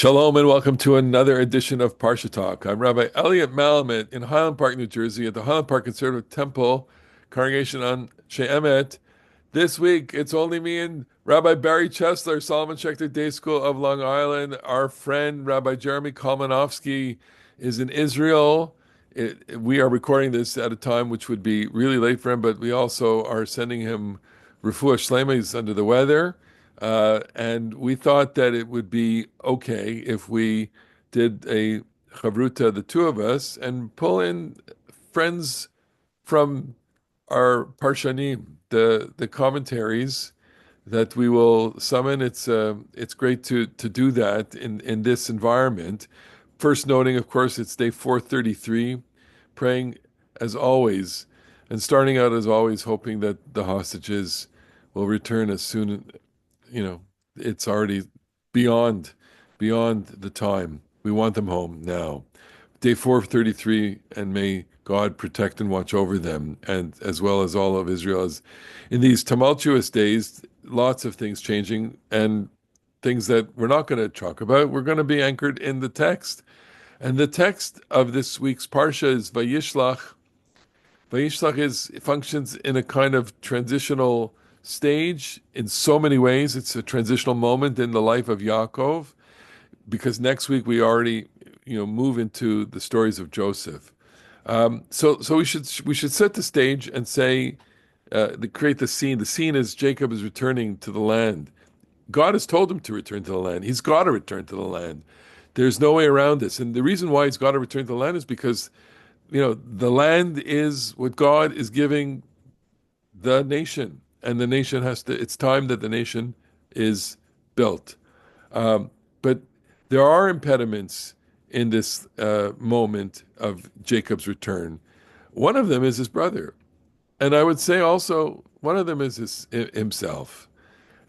Shalom and welcome to another edition of Parsha Talk. I'm Rabbi Elliot Malamet in Highland Park, New Jersey, at the Highland Park Conservative Temple congregation on She'emet. This week, it's only me and Rabbi Barry Chesler, Solomon Schechter Day School of Long Island. Our friend Rabbi Jeremy Kalmanofsky is in Israel. We are recording this at a time which would be really late for him, but we also are sending him refuah shlema. He's under the weather. And we thought that it would be okay if we did a chavruta, the two of us, and pull in friends from our parshanim, the commentaries that we will summon. It's great to do that in this environment. First noting, of course, it's day 433, praying as always, and starting out as always, hoping that the hostages will return as soon. It's already beyond the time. We want them home now. Day 433, and may God protect and watch over them, and as well as all of Israel. As in these tumultuous days, lots of things changing, and things that we're not going to talk about. We're going to be anchored in the text. And the text of this week's Parsha is Vayishlach. Vayishlach functions in a kind of transitional stage in so many ways. It's a transitional moment in the life of Yaakov, because next week we already, move into the stories of Joseph. So we should set the stage and say, create the scene. The scene is Jacob is returning to the land. God has told him to return to the land. He's got to return to the land. There's no way around this. And the reason why he's got to return to the land is because, the land is what God is giving the nation. And the nation it's time that the nation is built. But there are impediments in this moment of Jacob's return. One of them is his brother. And I would say also one of them is himself.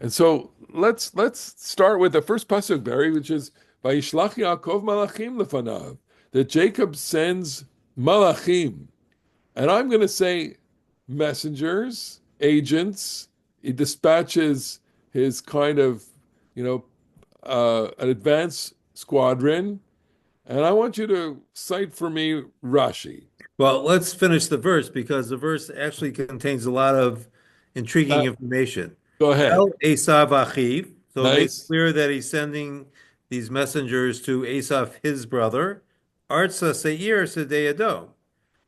And so let's start with the first pasuk, Barry, which is Vayishlach Yaakov malachim lefanav, that Jacob sends malachim. And I'm going to say messengers, agents. He dispatches his kind of, an advance squadron. And I want you to cite for me Rashi. Well, let's finish the verse because the verse actually contains a lot of intriguing information. Go ahead. El Esav Achiv. So it makes Nice. clear that he's sending these messengers to Esau, his brother, Artsa Seir Sedei Edom,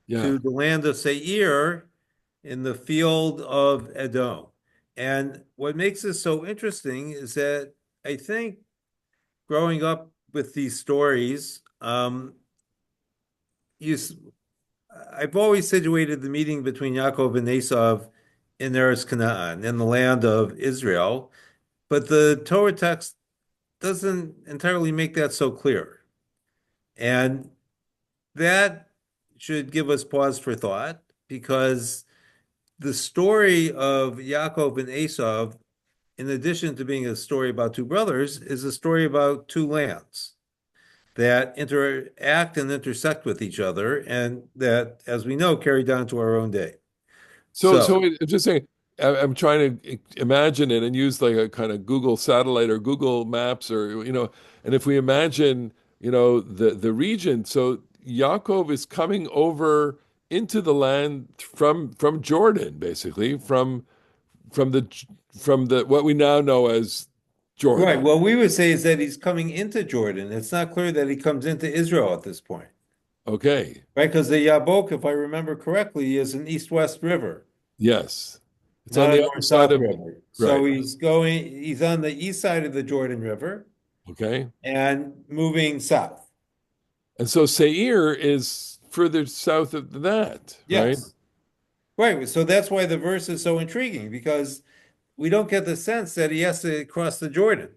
Yeah. to the land of Seir in the field of Edom. And what makes this so interesting is that I think growing up with these stories, I've always situated the meeting between Yaakov and Esau in Eretz Canaan, in the land of Israel, but the Torah text doesn't entirely make that so clear. And that should give us pause for thought, because the story of Yaakov and Esau, in addition to being a story about two brothers, is a story about two lands that interact and intersect with each other, and that, as we know, carry down to our own day. So I'm just saying, I'm trying to imagine it and use like a kind of Google satellite or Google Maps, or, and if we imagine, the region. So Yaakov is coming over into the land from Jordan, basically from the what we now know as Right. Jordan. What we would say is that he's coming into Jordan. It's not clear that he comes into Israel at this point, Okay. right? Because the Yabok, if I remember correctly, is an east-west river, Yes. It's on not a the other side north-south of, river. So right. he's on the east side of the Jordan River Okay. and moving south. And so Seir is further south of that, right? Yes. Right. So that's why the verse is so intriguing, because we don't get the sense that he has to cross the Jordan.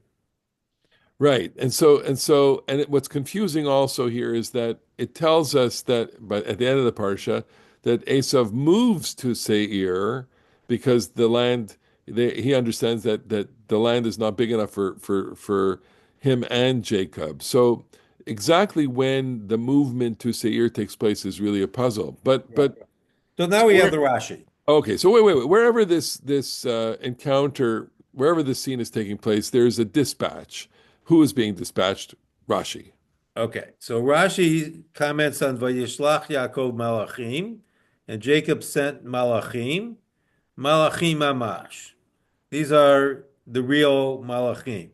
Right. What's confusing also here is that it tells us that, but at the end of the parsha, that Esau moves to Seir because the land, he understands that the land is not big enough for him and Jacob. So exactly when the movement to Seir takes place is really a puzzle. Right. So now we have Where, the Rashi. okay, so wait. Wherever this encounter, wherever this scene is taking place, there's a dispatch. Who is being dispatched? Rashi. Okay, so Rashi comments on Vayishlach Yaakov Malachim, and Jacob sent Malachim, Malachim Mamash. These are the real Malachim.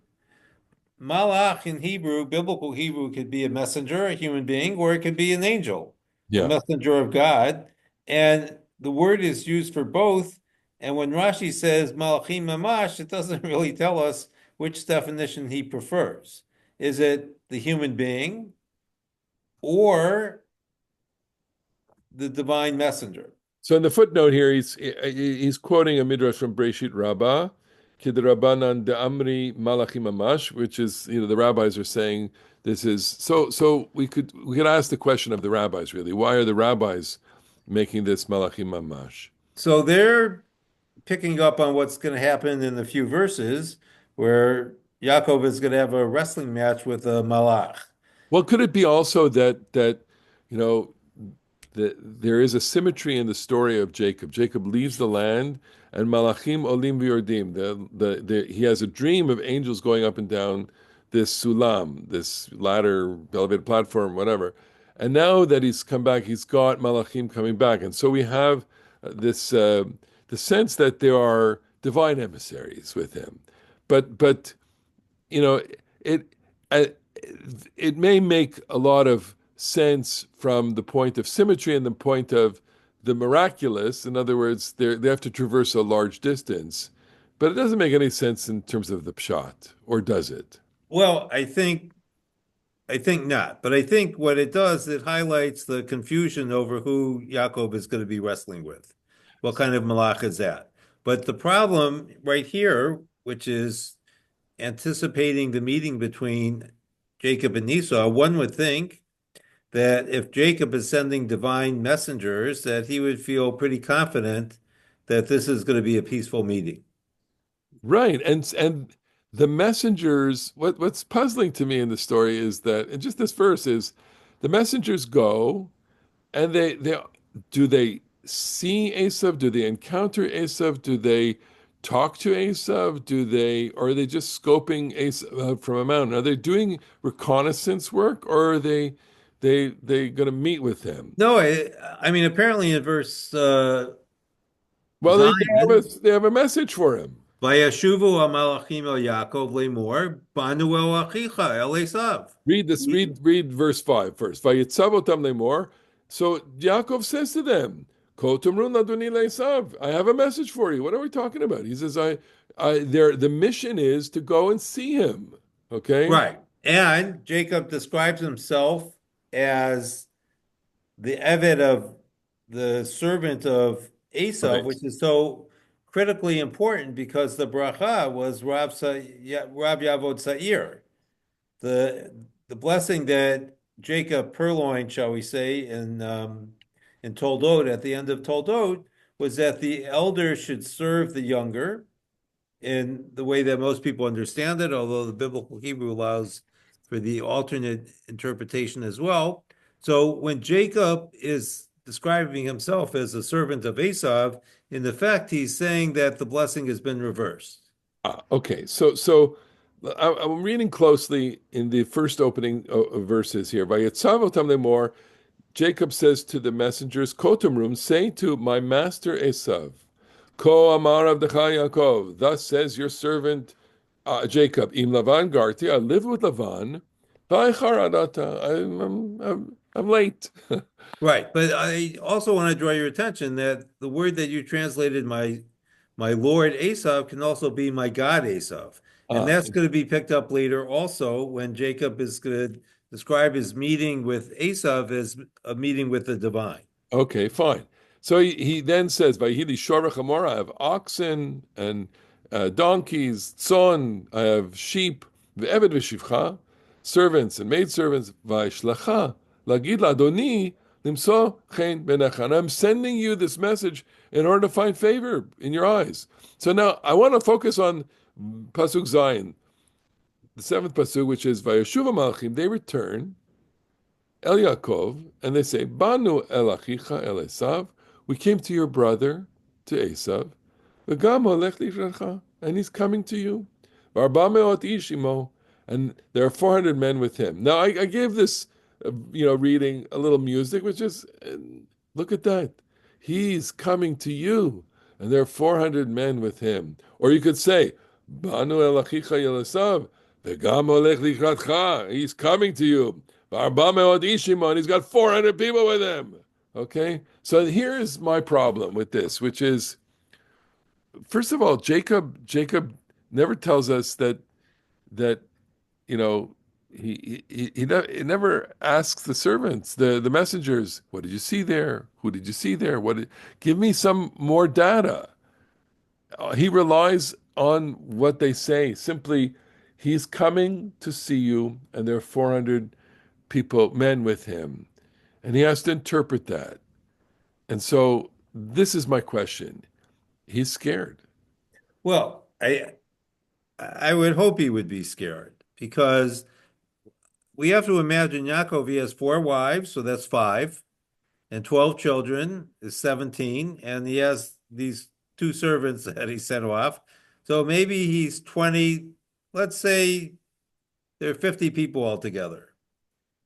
Malach in Hebrew, biblical Hebrew, could be a messenger, a human being, or it could be an angel, a Yeah. messenger of God. And the word is used for both. And when Rashi says Malachim Mamash, it doesn't really tell us which definition he prefers. Is it the human being or the divine messenger? So in the footnote here, he's quoting a midrash from Breshit Rabbah, Kid Rabbanan de Amri Malachim Mamash, which is, the rabbis are saying this is so we could ask the question of the rabbis really. Why are the rabbis making this Malachim Mamash? So they're picking up on what's going to happen in a few verses where Yaakov is going to have a wrestling match with a malach. Well, could it be also that you know there is a symmetry in the story of Jacob. Jacob leaves the land, and Malachim Olim V'Yordim. He has a dream of angels going up and down this sulam, this ladder, elevated platform, whatever. And now that he's come back, he's got Malachim coming back, and so we have this the sense that there are divine emissaries with him. But you know, it uh, it may make a lot of sense from the point of symmetry and the point of the miraculous. In other words, they have to traverse a large distance, but it doesn't make any sense in terms of the pshat, or does it? Well, I think not, but I think what it does, it highlights the confusion over who Yaakov is going to be wrestling with. What kind of malach is that? But the problem right here, which is anticipating the meeting between Jacob and Esau, one would think that if Jacob is sending divine messengers, that he would feel pretty confident that this is going to be a peaceful meeting. Right. And the messengers, what's puzzling to me in the story is that, and just this verse is, the messengers go. And they do they see Esau? Do they encounter Esau? Do they talk to Esau? Or are they just scoping Esau from a mountain? Are they doing reconnaissance work, or are they going to meet with him? No, I mean, apparently in verse Well, Zion, they have a message for him. Vayashuvu Amalachim El Yaakov Lemor, Banu El Achicha El Esav. Read this. Read verse 5 first. Vayitzavotam lemor. So Yaakov says to them, "Kol tumrun laduni le'esav." I have a message for you. What are we talking about? He says, the mission is to go and see him. Okay. Right. And Jacob describes himself as the Eved of the servant of Esau, Right. which is so critically important because the bracha was Rab Yavod Sa'ir. The blessing that Jacob purloined, shall we say, in Toldot, at the end of Toldot, was that the elder should serve the younger in the way that most people understand it, although the biblical Hebrew allows for the alternate interpretation as well. So when Jacob is describing himself as a servant of Esau, in effect, he's saying that the blessing has been reversed. Okay. So I'm reading closely in the first opening verses here. Vayitzavotam lemor. Jacob says to the messengers, Kotumrum, say to my master Esav, Ko amar avdecha Yaakov, thus says your servant Jacob, Im Lavan Garti, I live with Lavan, Vaychar adata, I'm late. Right, but I also want to draw your attention that the word that you translated my Lord Esav can also be my God Esav. And Ah, that's going to be picked up later also when Jacob is going to describe his meeting with Esav as a meeting with the divine. okay, fine. So he then says, Vayhili Shorach Hamor, I have oxen and donkeys, tzon, I have sheep, ve'eved v'shivcha, servants and maidservants, v'ishlacha, lagid ladoni, limso chen benecha. And I'm sending you this message in order to find favor in your eyes. So now I want to focus on Pasuk Zion, the seventh Pasuk, which is Vayeshuva Malachim. They return, El Yaakov, and they say, Banu el achicha el Esav. We came to your brother, to Esav. V'gam holech lichracha, and he's coming to you. V'arba meot ish imo, and there are 400 men with him. Now, I gave this, reading a little music, which is, look at that. He's coming to you, and there are 400 men with him. Or you could say, Banu el achicha yelesav, v'gam olech likratcha. He's coming to you. V'arba me'od ishim, and he's got 400 people with him. Okay? So here's my problem with this, which is, first of all, Jacob never tells us that you know he never asks the servants, the messengers, what did you see there? Who did you see there? Give me some more data. He relies on what they say. Simply, he's coming to see you, and there are 400 men with him, and he has to interpret that. And so this is my question. He's scared. Well, I would hope he would be scared because we have to imagine Yaakov, he has four wives, so that's five, and 12 children is 17, and he has these two servants that he sent off. So maybe he's 20, let's say there are 50 people altogether.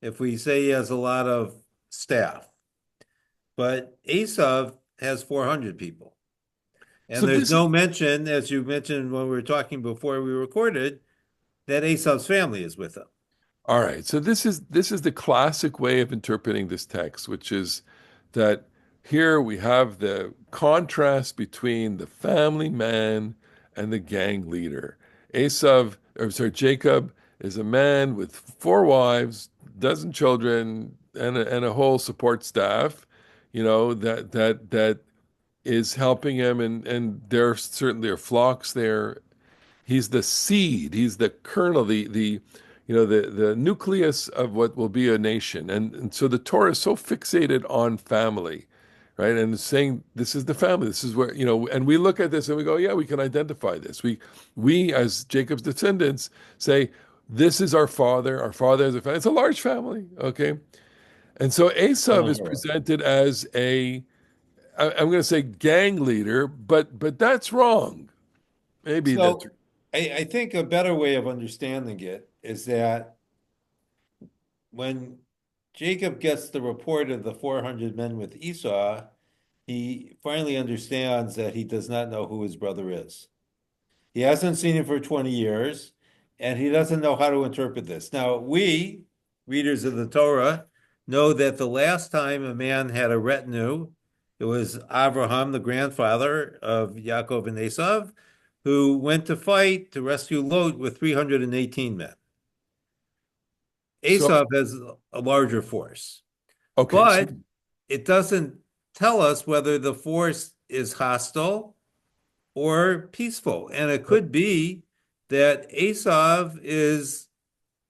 If we say he has a lot of staff. But Esau has 400 people. And So there's this no mention, as you mentioned when we were talking before we recorded, that Esau's family is with him. All right. So this is the classic way of interpreting this text, which is that here we have the contrast between the family man and the gang leader. Jacob is a man with four wives, dozen children, and a whole support staff, that is helping him, and there certainly are flocks there. He's the seed. He's the kernel, the nucleus of what will be a nation. And so the Torah is so fixated on family, right? And it's saying this is the family. This is where, and we look at this and we go, yeah, we can identify this. We as Jacob's descendants say, this is our father. Our father has a family. It's a large family, okay? And so Esau is Uh-huh. presented as I'm going to say gang leader, but that's wrong. Maybe that's So I think a better way of understanding it is that when Jacob gets the report of the 400 men with Esau, he finally understands that he does not know who his brother is. He hasn't seen him for 20 years, and he doesn't know how to interpret this. Now, we, readers of the Torah, know that the last time a man had a retinue, it was Abraham, the grandfather of Yaakov and Esau, who went to fight to rescue Lot with 318 men. so. Esau has a larger force, Okay, so but it doesn't tell us whether the force is hostile or peaceful. And it could be that Esau is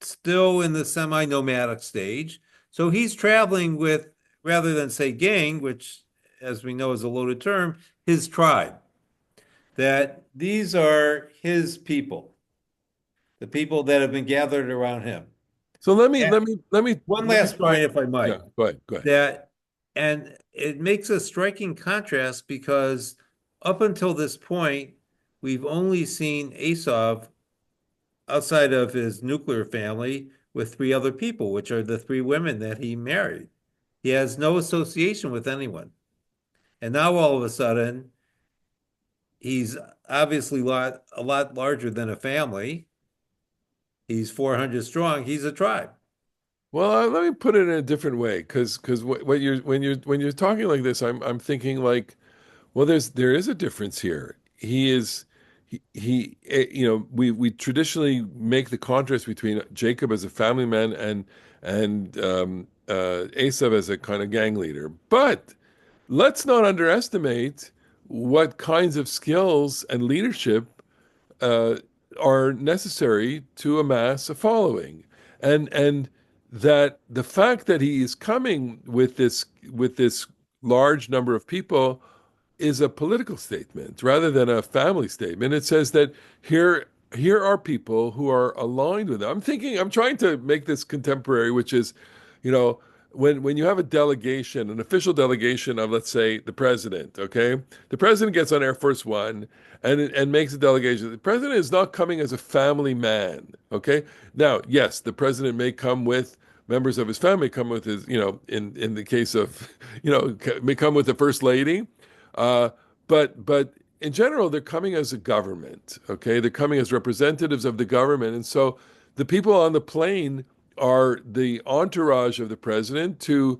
still in the semi-nomadic stage. So he's traveling with, rather than say gang, which as we know is a loaded term, his tribe. That these are his people, the people that have been gathered around him. so let me And let me let me one let me last try. point, if I Yeah, might, go ahead. Go ahead. that, and it makes a striking contrast because up until this point, we've only seen Esau outside of his nuclear family with three other people, which are the three women that he married. He has no association with anyone. And now all of a sudden, he's obviously a lot larger than a family. He's 400 strong. He's a tribe. Well, let me put it in a different way, because what you're when you're talking like this, I'm thinking like, well, there is a difference here. We traditionally make the contrast between Jacob as a family man and Esau as a kind of gang leader, but let's not underestimate what kinds of skills and leadership uh, are necessary to amass a following, and that the fact that he is coming with this large number of people is a political statement rather than a family statement. It says that here are people who are aligned with them. I'm trying to make this contemporary, which is, you know, when you have a delegation, an official delegation of, let's say, the president, okay? The president gets on Air Force One and makes a delegation. The president is not coming as a family man, okay? Now, yes, the president may come with members of his family, come with his, in the case of, may come with the first lady, uh, but in general, they're coming as a government, okay? They're coming as representatives of the government, and so the people on the plane are the entourage of the president to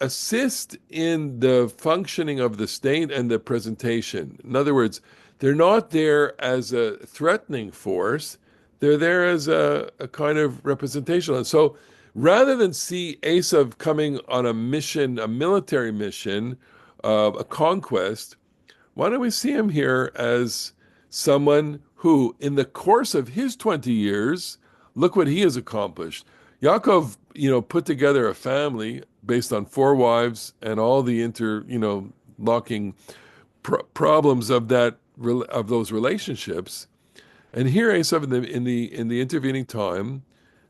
assist in the functioning of the state and the presentation. In other words, they're not there as a threatening force. They're there as a kind of representation. And so rather than see Esau coming on a mission, a military mission, a conquest, why don't we see him here as someone who, in the course of his 20 years, look what he has accomplished. Yaakov, put together a family based on four wives and all the locking problems of of those relationships. And here Esau in the intervening time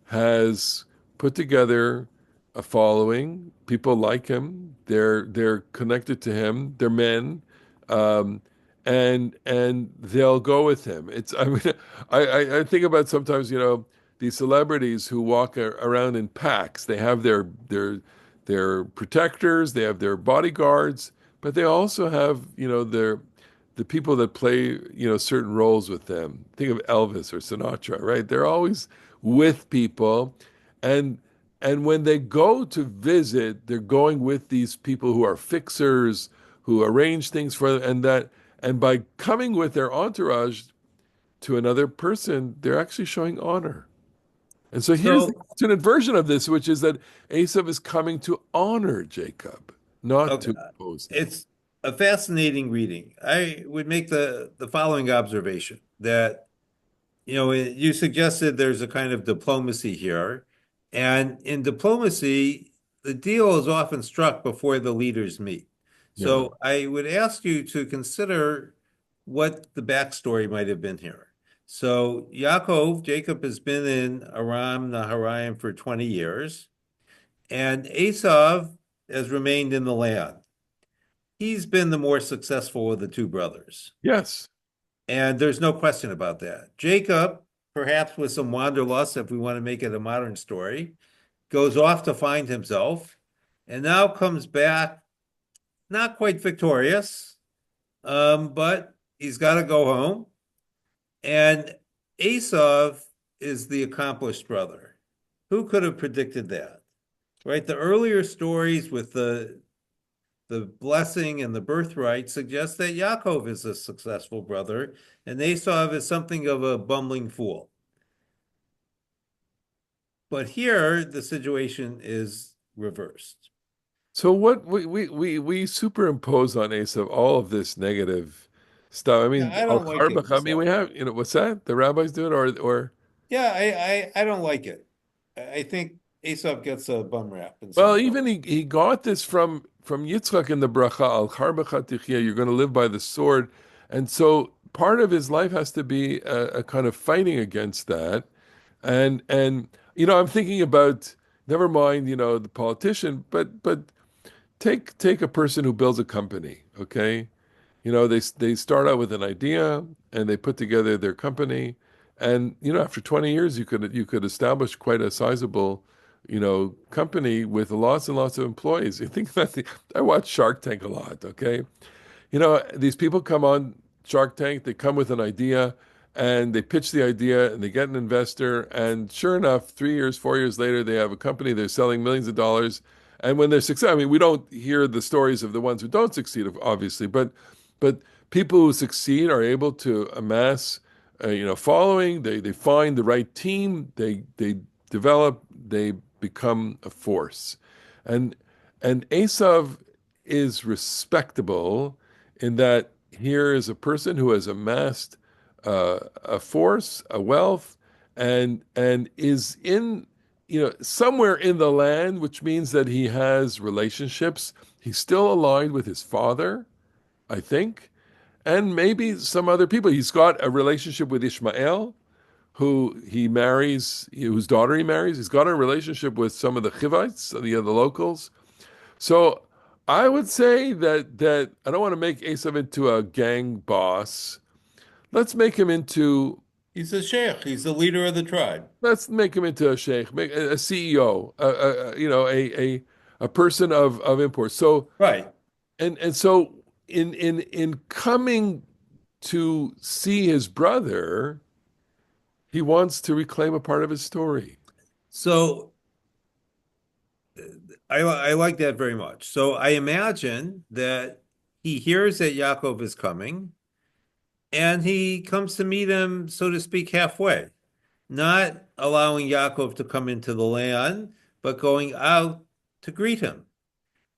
has put together a following. People like him. They're connected to him. They're men, um, and they'll go with him. It's I mean I think about sometimes these celebrities who walk around in packs. They have their protectors. They have their bodyguards, but they also have their the people that play, certain roles with them. Think of Elvis or Sinatra, right? They're always with people, and and when they go to visit, they're going with these people who are fixers, who arrange things for them, and by coming with their entourage to another person, they're actually showing honor. And so here's the So, alternate version of this, which is that Asaph is coming to honor Jacob, not okay, to oppose him. it's a fascinating reading. I would make the following observation that, you suggested there's a kind of diplomacy here. And in diplomacy, the deal is often struck before the leaders meet. Yeah. So I would ask you to consider what the backstory might have been here. So Jacob has been in Aram Naharaim for 20 years, and Esau has remained in the land. He's been the more successful of the two brothers. Yes. And there's no question about that. Jacob, perhaps with some wanderlust, if we want to make it a modern story, goes off to find himself and now comes back not quite victorious, but he's got to go home. And Esau is the accomplished brother. Who could have predicted that? Right? The earlier stories with the blessing and the birthright suggest that Yaakov is a successful brother and Esau is something of a bumbling fool. But here the situation is reversed. So what we superimpose on Asaph all of this negative stuff. I Yeah, mean, I Al don't like it Kharbach, I mean, we myself. have, what's that? The rabbis do it or Yeah, I don't like it. I think Aesop gets a bum rap in well, some way. even he got this from Yitzchak in the bracha, Al Kharbach Tichya, you're going to live by the sword. And so part of his life has to be a kind of fighting against that. And I'm thinking about never mind, the politician, but take a person who builds a company, okay? They start out with an idea and they put together their company, and after 20 years you could establish quite a sizable, company with lots and lots of employees. You think that I watch Shark Tank a lot, okay? These people come on Shark Tank, they come with an idea and they pitch the idea and they get an investor. And sure enough, 3 years, 4 years later, they have a company, they're selling millions of dollars. And when they're successful, I mean, we don't hear the stories of the ones who don't succeed, obviously, but people who succeed are able to amass, following. They find the right team, they develop, they become a force. And and Esav is respectable in that here is a person who has amassed a force, a wealth, and is in somewhere in the land, which means that he has relationships. He's still aligned with his father, I think, and maybe some other people. He's got a relationship with Ishmael, who he marries, whose daughter he marries. He's got a relationship with some of the Chivites, the locals. So I would say that I don't want to make Esau into a gang boss. Let's make him into He's a sheikh. He's the leader of the tribe. let's make him into a sheikh, make a CEO, a person of import. So Right. and so in coming to see his brother, he wants to reclaim a part of his story. So I like that very much. So I imagine that he hears that Yaakov is coming and he comes to meet him, so to speak, halfway, not allowing Yaakov to come into the land, but going out to greet him.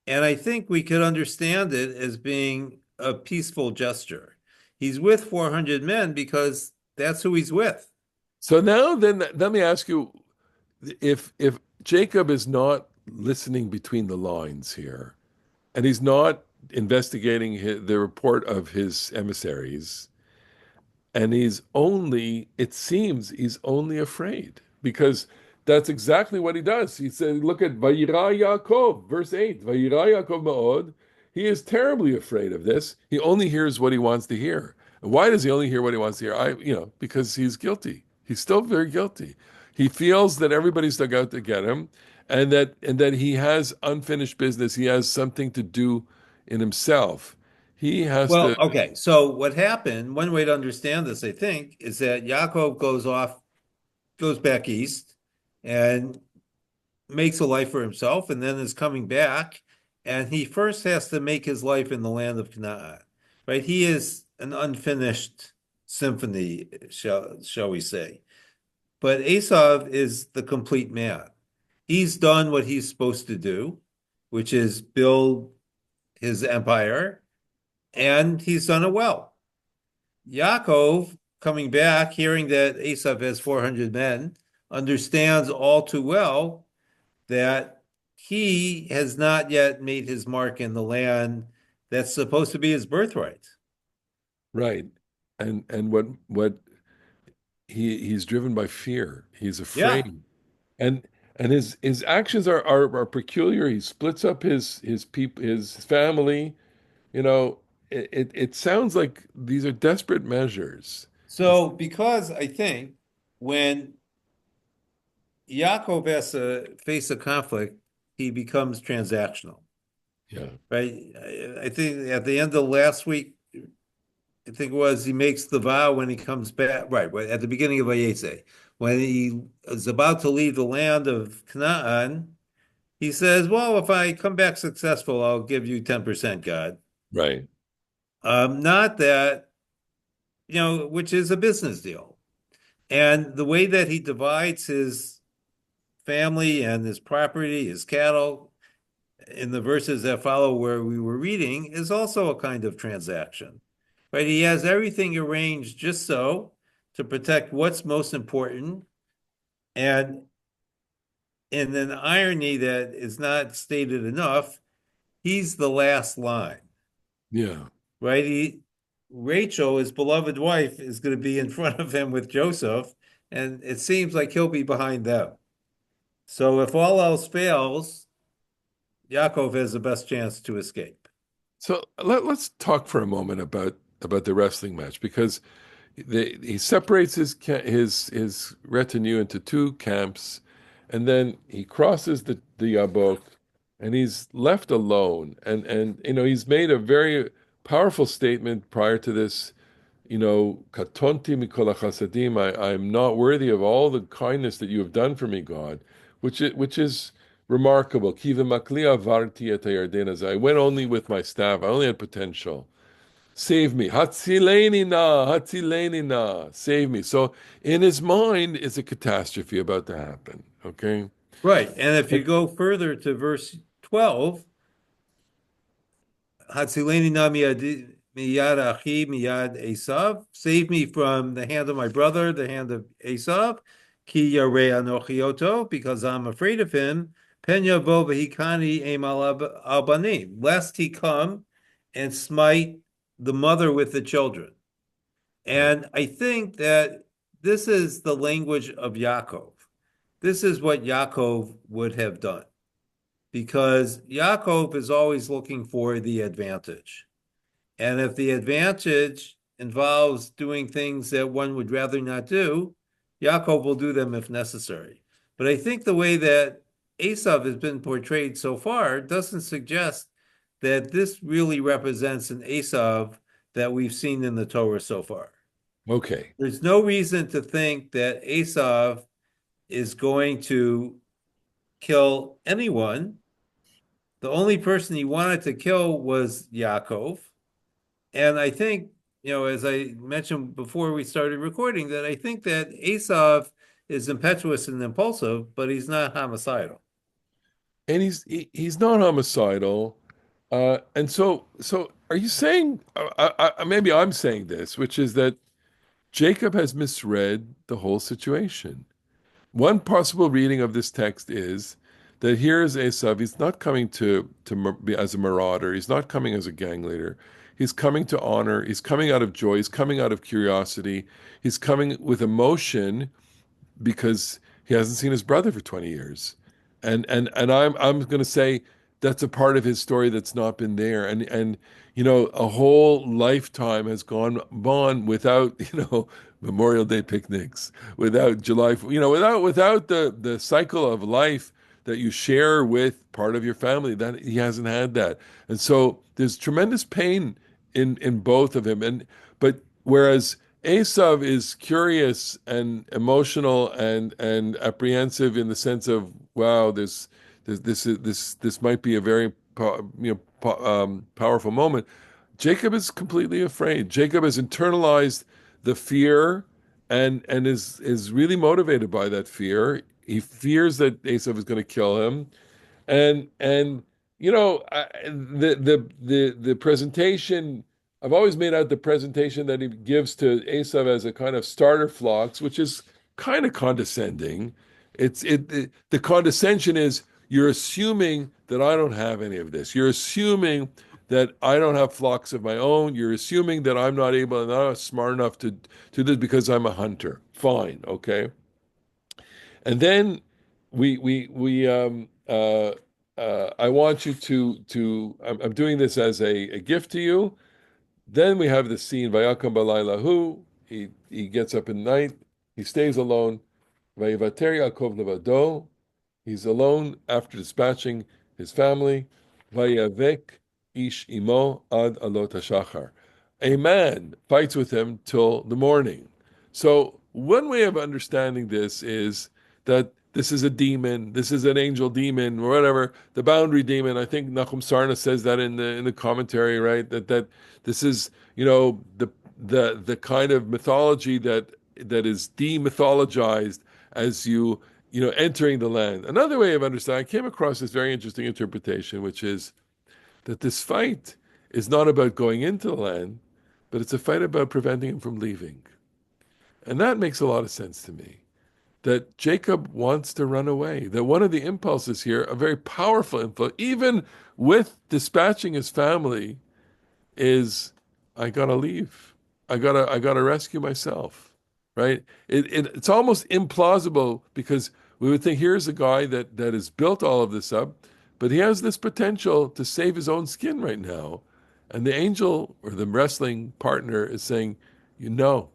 And I think we could understand it as being a peaceful gesture. He's with 400 men because that's who he's with. So now then let me ask you if Jacob is not listening between the lines here, and he's not investigating the report of his emissaries, and it seems he's only afraid because that's exactly what he does. He said, look at Vayira Yaakov, verse 8, Vayira Yaakov Ma'od. He is terribly afraid of this. He only hears what he wants to hear. And why does he only hear what he wants to hear? Because he's guilty. He's still very guilty. He feels that everybody's dug out to get him, and that he has unfinished business. He has something to do in himself. He has Well, to, okay. So what happened, one way to understand this, I think, is that Yaakov goes back east and makes a life for himself and then is coming back. And he first has to make his life in the land of Canaan, right? He is an unfinished symphony, shall we say. But Esau is the complete man. He's done what he's supposed to do, which is build his empire, and he's done it well. Yaakov, coming back, hearing that Esau has 400 men, understands all too well that he has not yet made his mark in the land that's supposed to be his birthright. right. And what he's driven by fear. He's Yeah. afraid. And his actions are peculiar. He splits up his family. You know, it sounds like these are desperate measures. It's So, because I think when Yaakov has to face a conflict, he becomes transactional, yeah, right? I think at the end of last week, I think it was he makes the vow when he comes back, right? At the beginning of Vayese, when he is about to leave the land of Canaan, he says, "Well, if I come back successful, I'll give you 10%, God." right. Not that, which is a business deal. And the way that he divides his family and his property, his cattle, in the verses that follow where we were reading is also a kind of transaction, right? He has everything arranged just so to protect what's most important. And in an irony that is not stated enough, he's the last line, Yeah. right? Rachel, his beloved wife, is going to be in front of him with Joseph, and it seems like he'll be behind them. So if all else fails, Yaakov has the best chance to escape. So let's talk for a moment about the wrestling match because he separates his retinue into two camps, and then he crosses the Yabok, and he's left alone. And he's made a very powerful statement prior to this. Katonti mikol chasadim. I'm not worthy of all the kindness that you have done for me, God, which is remarkable. Kiva makli avarti et hayarden. I went only with my staff. I only had potential. Save me. Hatzileni na, Hatzileni na. Save me. So in his mind is a catastrophe about to happen. Okay. Right. And if you go further to verse 12, Hatzileni na miyad achi miyad Esav, save me from the hand of my brother, the hand of Esav, ki yarei anochi oto, because I'm afraid of him, pen yavo v'hikani em al banim, lest he come and smite the mother with the children. Right. And I think that this is the language of Yaakov. This is what Yaakov would have done because Yaakov is always looking for the advantage. And if the advantage involves doing things that one would rather not do, Yaakov will do them if necessary. But I think the way that Esau has been portrayed so far doesn't suggest that this really represents an Esau that we've seen in the Torah so far. Okay. There's no reason to think that Esau is going to kill anyone. The only person he wanted to kill was Yaakov. And I think, as I mentioned before we started recording, that I think that Esau is impetuous and impulsive, but he's not homicidal. And he's not homicidal. And so are you saying, maybe I'm saying this, which is that Jacob has misread the whole situation. One possible reading of this text is that here is Esau. He's not coming be as a marauder. He's not coming as a gang leader. He's coming to honor. He's coming out of joy. He's coming out of curiosity. He's coming with emotion because he hasn't seen his brother for 20 years. And I'm going to say that's a part of his story that's not been there. And a whole lifetime has gone on without, Memorial Day picnics, without July, without the cycle of life that you share with part of your family. That he hasn't had that. And so there's tremendous pain in both of him. But whereas Esau is curious and emotional and apprehensive in the sense of, wow, this might be a very powerful moment. Jacob is completely afraid. Jacob has internalized the fear and is really motivated by that fear. He fears that Esau is going to kill him, and the presentation. I've always made out the presentation that he gives to Esau as a kind of starter flocks, which is kind of condescending. The condescension is you're assuming that I don't have any of this. You're assuming that I don't have flocks of my own. You're assuming that I'm not able and not smart enough to do this because I'm a hunter. Fine, okay. And then I want you I'm doing this as a gift to you. Then we have the scene, Vayakam Balaylahu. He gets up at night, he stays alone. Vayivater Yaakov levado. He's alone after dispatching his family. Vayavek ish imo ad alot hashachar. A man fights with him till the morning. So one way of understanding this is that this is a demon, this is an angel demon, or whatever, the boundary demon. I think Nachum Sarna says that in the commentary, right? That this is, the kind of mythology that is demythologized as entering the land. Another way of understanding, I came across this very interesting interpretation, which is that this fight is not about going into the land, but it's a fight about preventing him from leaving. And that makes a lot of sense to me. That Jacob wants to run away. That one of the impulses here, a very powerful impulse, even with dispatching his family, is I gotta leave. I gotta rescue myself. Right? It's almost implausible because we would think here's a guy that has built all of this up, but he has this potential to save his own skin right now. And the angel or the wrestling partner is saying, no,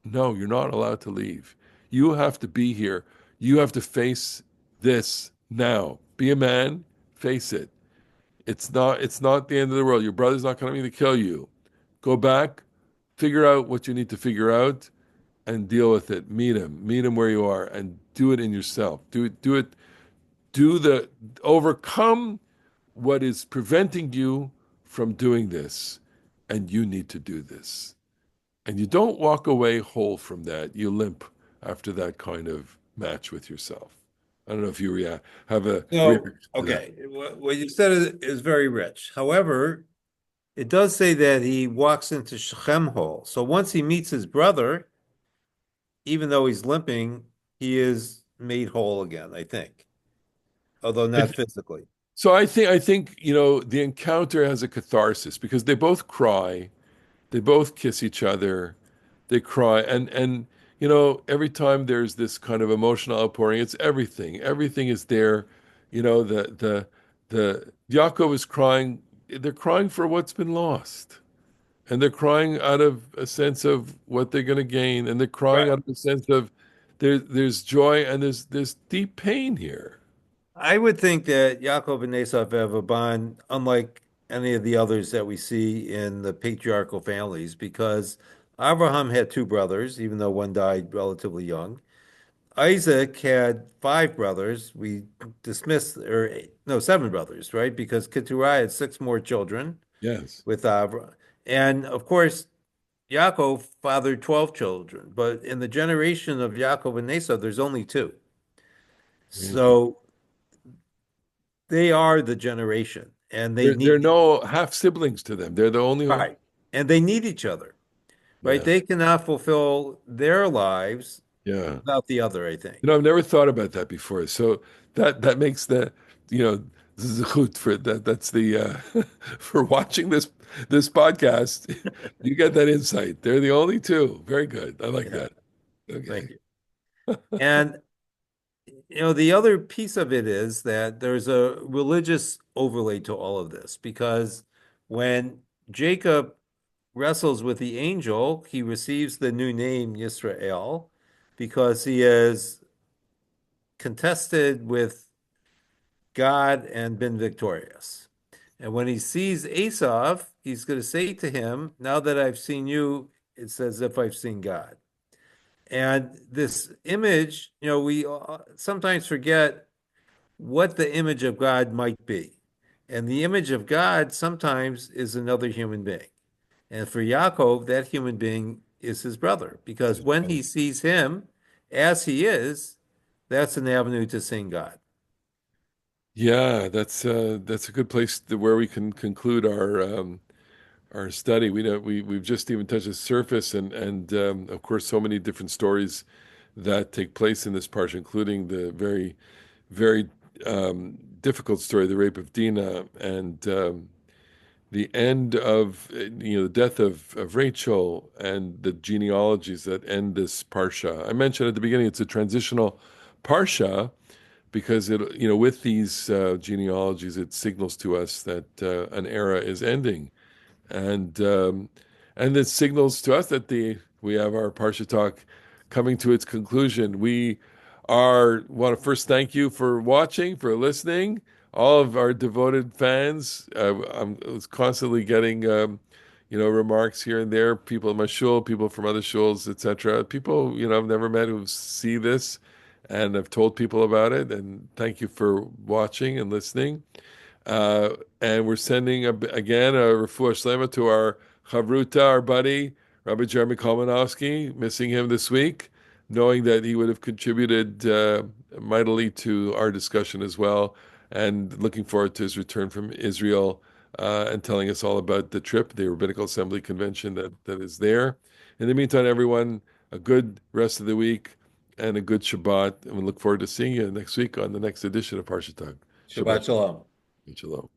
you're not allowed to leave. You have to be here. You have to face this now. Be a man, face it. It's not the end of the world. Your brother's not coming to kill you. Go back, figure out what you need to figure out, and deal with it. Meet him where you are, and do it in yourself. Overcome what is preventing you from doing this, and you need to do this. And you don't walk away whole from that. You limp after that kind of match with yourself. I don't know if you have a So, reaction to that. okay, what you said is very rich. However, it does say that he walks into Shechem hole. So once he meets his brother, even though he's limping, he is made whole again, I think, although I not th- physically. so I think the encounter has a catharsis because they both cry, they both kiss each other, they cry, and every time there's this kind of emotional outpouring, it's everything. Everything is there. The Yaakov is crying. They're crying for what's been lost. And they're crying out of a sense of what they're going to gain. And they're crying Right. out of a sense of there's joy and there's deep pain here. I would think that Yaakov and Esau have a bond unlike any of the others that we see in the patriarchal families because Abraham had two brothers, even though one died relatively young. Isaac had five brothers. We dismissed, or no, seven brothers, right? Because Keturah had six more children Yes. with Abraham. And of course, Yaakov fathered 12 children. But in the generation of Yaakov and Esau, there's only two. Very interesting. So they are the generation and they There are need, no half siblings to them. They're the only one. right. And they need each other, right? Yeah. They cannot fulfill their lives Yeah. without the other, I think. I've never thought about that before. So that makes you know, zechut for that. That's the for watching this podcast. You get that insight. They're the only two. Very good. I like Yeah, that. thank Okay. you. And the other piece of it is that there's a religious overlay to all of this because when Jacob wrestles with the angel, he receives the new name Yisrael because he has contested with God and been victorious. And when he sees Esau, he's going to say to him, now that I've seen you, it's as if I've seen God. And this image, we sometimes forget what the image of God might be. And the image of God sometimes is another human being. And for Yaakov, that human being is his brother, because when he sees him as he is, that's an avenue to seeing God. Yeah, that's a good place where we can conclude our study. We've just even touched the surface, and of course, so many different stories that take place in this parsha, including the very difficult story, the rape of Dinah, and the end of the death of Rachel, and the genealogies that end this parsha. I mentioned at the beginning it's a transitional parsha because with these genealogies it signals to us that an era is ending, and and it signals to us that the we have our Parsha Talk coming to its conclusion. We are want to first thank you for watching, for listening, all of our devoted fans. I'm was constantly getting remarks here and there, people in my shul, people from other shuls, etc. People I've never met who see this, and I've told people about it. And thank you for watching and listening. And we're sending again a refuah shlema to our chavruta, our buddy, Rabbi Jeremy Kalmanofsky, missing him this week, knowing that he would have contributed mightily to our discussion as well, and looking forward to his return from Israel and telling us all about the trip, the Rabbinical Assembly convention that is there. In the meantime, everyone, a good rest of the week and a good Shabbat, and we look forward to seeing you next week on the next edition of Parsha Talk. Shabbat Shabbat Shalom. Shalom.